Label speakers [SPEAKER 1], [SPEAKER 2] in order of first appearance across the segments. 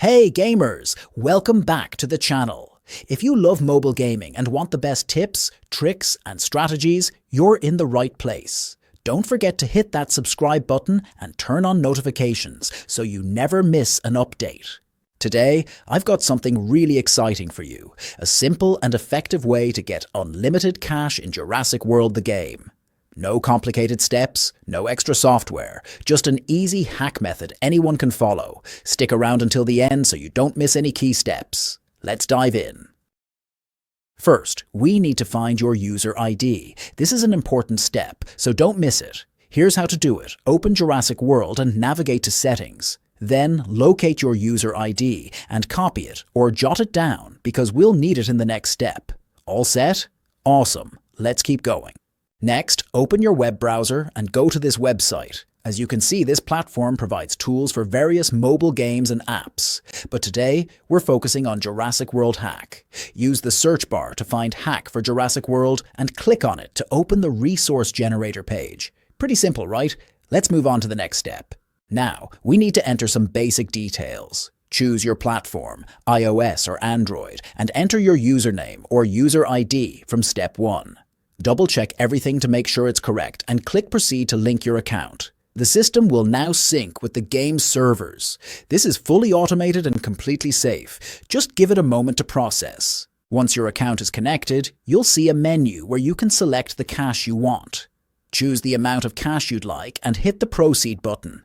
[SPEAKER 1] Hey gamers, welcome back to the channel. If you love mobile gaming and want the best tips, tricks and strategies, you're in the right place. Don't forget to hit that subscribe button and turn on notifications so you never miss an update. Today, I've got something really exciting for you, a simple and effective way to get unlimited cash in Jurassic World the game. No complicated steps, no extra software, just an easy hack method anyone can follow. Stick around until the end so you don't miss any key steps. Let's dive in. First, we need to find your user ID. This is an important step, so don't miss it. Here's how to do it. Open Jurassic World and navigate to Settings. Then locate your user ID and copy it or jot it down because we'll need it in the next step. All set? Awesome. Let's keep going. Next, open your web browser and go to this website. As you can see, this platform provides tools for various mobile games and apps. But today, we're focusing on Jurassic World Hack. Use the search bar to find Hack for Jurassic World and click on it to open the resource generator page. Pretty simple, right? Let's move on to the next step. Now, we need to enter some basic details. Choose your platform, iOS or Android, and enter your username or user ID from step 1. Double-check everything to make sure it's correct and click Proceed to link your account. The system will now sync with the game's servers. This is fully automated and completely safe. Just give it a moment to process. Once your account is connected, you'll see a menu where you can select the cash you want. Choose the amount of cash you'd like and hit the Proceed button.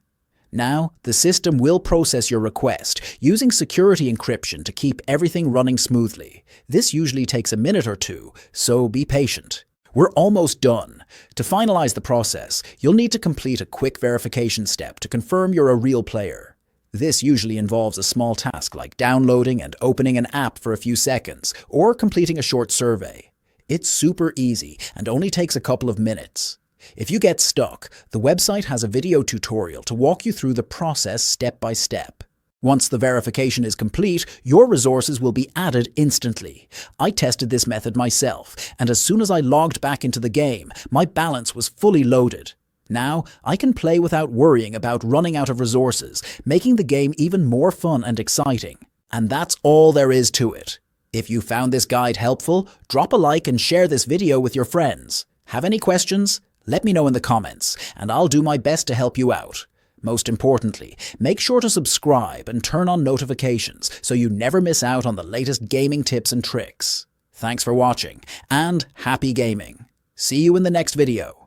[SPEAKER 1] Now, the system will process your request using security encryption to keep everything running smoothly. This usually takes a minute or two, so be patient. We're almost done. To finalize the process, you'll need to complete a quick verification step to confirm you're a real player. This usually involves a small task like downloading and opening an app for a few seconds, or completing a short survey. It's super easy and only takes a couple of minutes. If you get stuck, the website has a video tutorial to walk you through the process step by step. Once the verification is complete, your resources will be added instantly. I tested this method myself, and as soon as I logged back into the game, my balance was fully loaded. Now, I can play without worrying about running out of resources, making the game even more fun and exciting. And that's all there is to it. If you found this guide helpful, drop a like and share this video with your friends. Have any questions? Let me know in the comments, and I'll do my best to help you out. Most importantly, make sure to subscribe and turn on notifications so you never miss out on the latest gaming tips and tricks. Thanks for watching, and happy gaming. See you in the next video.